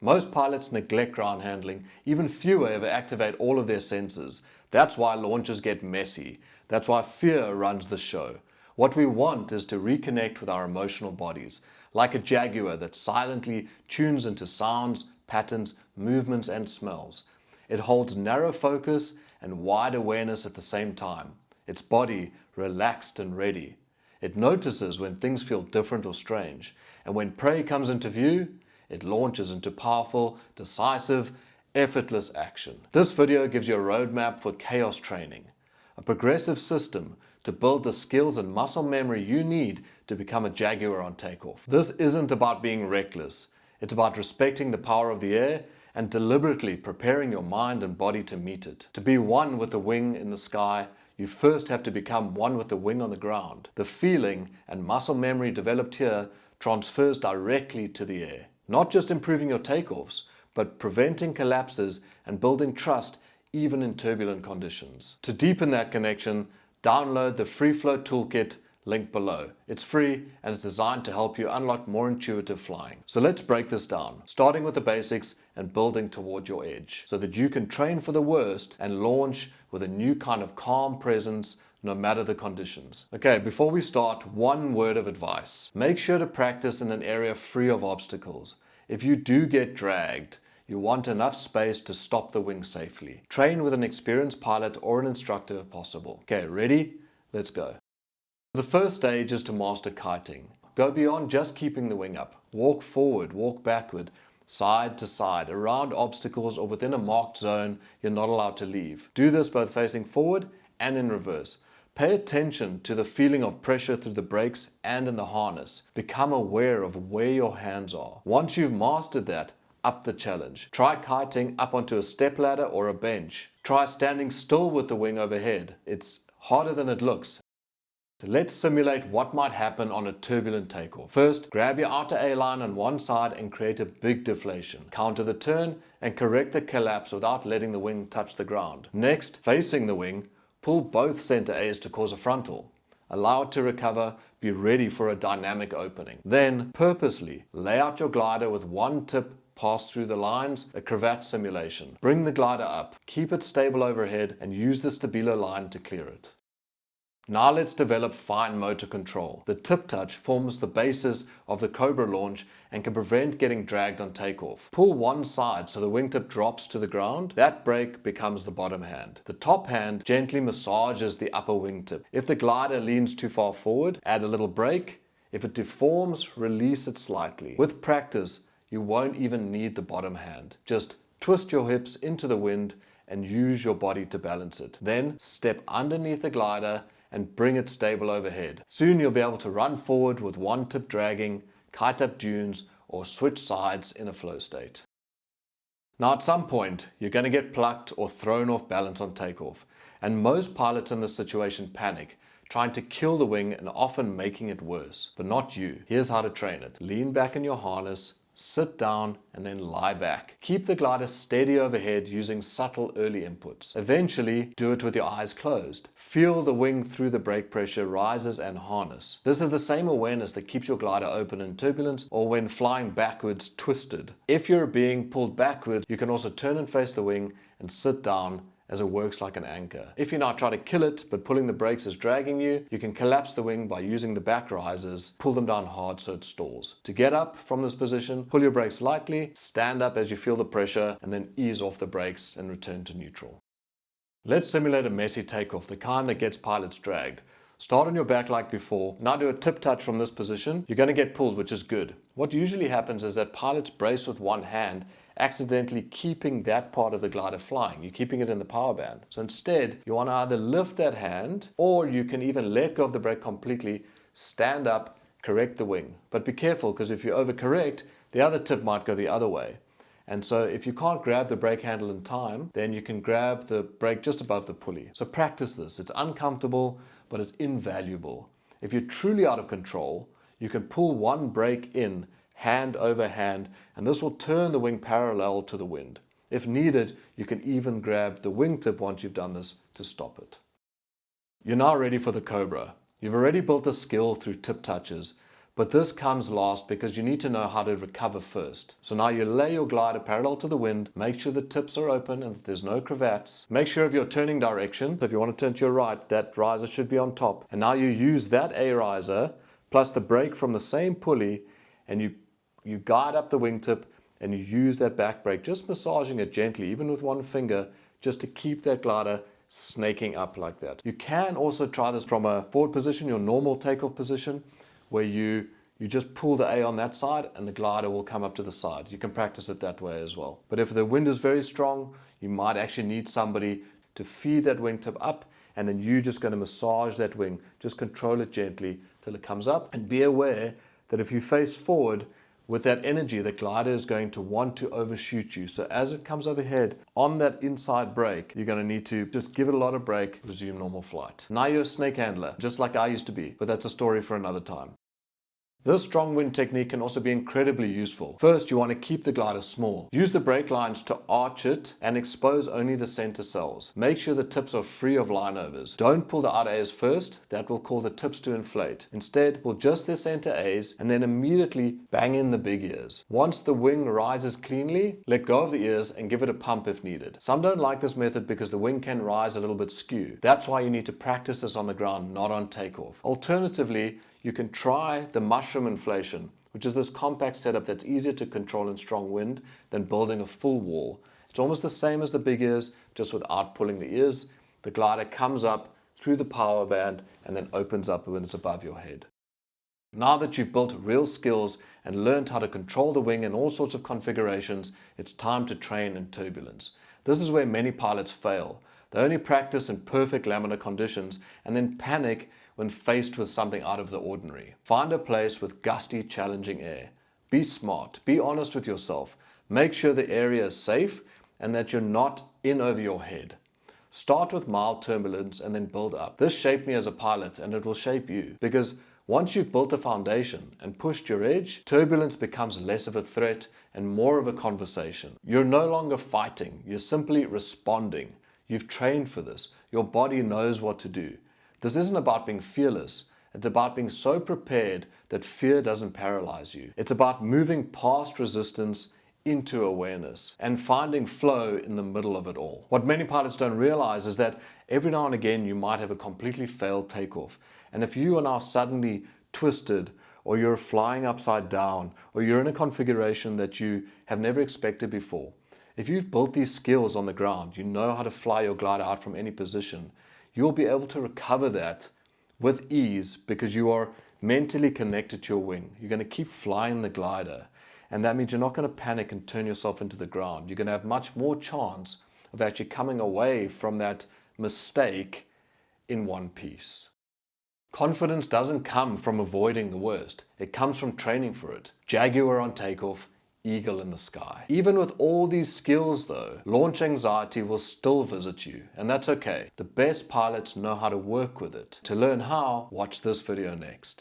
Most pilots neglect ground handling, even fewer ever activate all of their senses. That's why launches get messy. That's why fear runs the show. What we want is to reconnect with our emotional bodies, like a jaguar that silently tunes into sounds, patterns, movements, and smells. It holds narrow focus and wide awareness at the same time, its body relaxed and ready. It notices when things feel different or strange, and when prey comes into view, it launches into powerful, decisive, effortless action. This video gives you a roadmap for chaos training, a progressive system to build the skills and muscle memory you need to become a jaguar on takeoff. This isn't about being reckless. It's about respecting the power of the air and deliberately preparing your mind and body to meet it. To be one with the wing in the sky, you first have to become one with the wing on the ground. The feeling and muscle memory developed here transfers directly to the air. Not just improving your takeoffs, but preventing collapses and building trust even in turbulent conditions. To deepen that connection, download the FreeFlow Toolkit link below. It's free and it's designed to help you unlock more intuitive flying. So let's break this down, starting with the basics and building toward your edge, so that you can train for the worst and launch with a new kind of calm presence no matter the conditions. Okay, before we start, one word of advice. Make sure to practice in an area free of obstacles. If you do get dragged, you want enough space to stop the wing safely. Train with an experienced pilot or an instructor if possible. Okay, ready? Let's go. The first stage is to master kiting. Go beyond just keeping the wing up. Walk forward, walk backward, side to side, around obstacles or within a marked zone you're not allowed to leave. Do this both facing forward and in reverse. Pay attention to the feeling of pressure through the brakes and in the harness. Become aware of where your hands are. Once you've mastered that, up the challenge. Try kiting up onto a stepladder or a bench. Try standing still with the wing overhead. It's harder than it looks. So let's simulate what might happen on a turbulent takeoff. First, grab your outer A-line on one side and create a big deflation. Counter the turn and correct the collapse without letting the wing touch the ground. Next, facing the wing, pull both center A's to cause a frontal. Allow it to recover, be ready for a dynamic opening. Then, purposely, lay out your glider with one tip passed through the lines, a cravat simulation. Bring the glider up, keep it stable overhead, and use the stabilo line to clear it. Now let's develop fine motor control. The tip touch forms the basis of the Cobra launch and can prevent getting dragged on takeoff. Pull one side so the wingtip drops to the ground. That brake becomes the bottom hand. The top hand gently massages the upper wingtip. If the glider leans too far forward, add a little brake. If it deforms, release it slightly. With practice, you won't even need the bottom hand. Just twist your hips into the wind and use your body to balance it. Then step underneath the glider and bring it stable overhead. Soon you'll be able to run forward with one tip dragging, kite up dunes, or switch sides in a flow state. Now at some point, you're going to get plucked or thrown off balance on takeoff. And most pilots in this situation panic, trying to kill the wing and often making it worse. But not you. Here's how to train it. Lean back in your harness, sit down, and then lie back. Keep the glider steady overhead using subtle early inputs. Eventually, do it with your eyes closed. Feel the wing through the brake pressure rises and harness. This is the same awareness that keeps your glider open in turbulence or when flying backwards twisted. If you're being pulled backwards, you can also turn and face the wing and sit down as it works like an anchor. If you now try to kill it, but pulling the brakes is dragging you, you can collapse the wing by using the back risers, pull them down hard so it stalls. To get up from this position, pull your brakes lightly, stand up as you feel the pressure, and then ease off the brakes and return to neutral. Let's simulate a messy takeoff, the kind that gets pilots dragged. Start on your back like before. Now do a tip touch from this position. You're going to get pulled, which is good. What usually happens is that pilots brace with one hand, accidentally keeping that part of the glider flying. You're keeping it in the power band. So instead, you want to either lift that hand, or you can even let go of the brake completely, stand up, correct the wing. But be careful, because if you overcorrect, the other tip might go the other way. And so if you can't grab the brake handle in time, then you can grab the brake just above the pulley. So practice this. It's uncomfortable, but it's invaluable. If you're truly out of control, you can pull one brake in, hand over hand, and this will turn the wing parallel to the wind. If needed, you can even grab the wingtip once you've done this to stop it. You're now ready for the Cobra. You've already built the skill through tip touches, But this comes last because you need to know how to recover first. So now you lay your glider parallel to the wind, make sure the tips are open and that there's no cravats. Make sure of your turning direction. So if you want to turn to your right, that riser should be on top. And now you use that A riser plus the brake from the same pulley, and you guide up the wingtip and you use that back brake, just massaging it gently, even with one finger, just to keep that glider snaking up like that. You can also try this from a forward position, your normal takeoff position, where you just pull the A on that side and the glider will come up to the side. You can practice it that way as well. But if the wind is very strong, you might actually need somebody to feed that wingtip up, and then you're just going to massage that wing. Just control it gently till it comes up, and be aware that if you face forward with that energy, the glider is going to want to overshoot you. So as it comes overhead on that inside brake, you're going to need to just give it a lot of brake, resume normal flight. Now you're a snake handler, just like I used to be, but that's a story for another time. This strong wind technique can also be incredibly useful. First, you want to keep the glider small. Use the brake lines to arch it and expose only the center cells. Make sure the tips are free of line overs. Don't pull the outer A's first, that will cause the tips to inflate. Instead, pull just the center A's and then immediately bang in the big ears. Once the wing rises cleanly, let go of the ears and give it a pump if needed. Some don't like this method because the wing can rise a little bit skew. That's why you need to practice this on the ground, not on takeoff. Alternatively, you can try the mushroom inflation, which is this compact setup that's easier to control in strong wind than building a full wall. It's almost the same as the big ears, just without pulling the ears. The glider comes up through the power band and then opens up when it's above your head. Now that you've built real skills and learned how to control the wing in all sorts of configurations, it's time to train in turbulence. This is where many pilots fail. They only practice in perfect laminar conditions and then panic when faced with something out of the ordinary. Find a place with gusty, challenging air. Be smart, be honest with yourself. Make sure the area is safe and that you're not in over your head. Start with mild turbulence and then build up. This shaped me as a pilot, and it will shape you, because once you've built a foundation and pushed your edge, turbulence becomes less of a threat and more of a conversation. You're no longer fighting, you're simply responding. You've trained for this. Your body knows what to do. This isn't about being fearless. It's about being so prepared that fear doesn't paralyze you. It's about moving past resistance into awareness and finding flow in the middle of it all. What many pilots don't realize is that every now and again you might have a completely failed takeoff. And if you are now suddenly twisted, or you're flying upside down, or you're in a configuration that you have never expected before, if you've built these skills on the ground, you know how to fly your glider out from any position, you'll be able to recover that with ease because you are mentally connected to your wing. You're going to keep flying the glider, and that means you're not going to panic and turn yourself into the ground. You're going to have much more chance of actually coming away from that mistake in one piece. Confidence doesn't come from avoiding the worst. It comes from training for it. Jaguar on takeoff, eagle in the sky. Even with all these skills though, launch anxiety will still visit you, and that's okay. The best pilots know how to work with it. To learn how, watch this video next.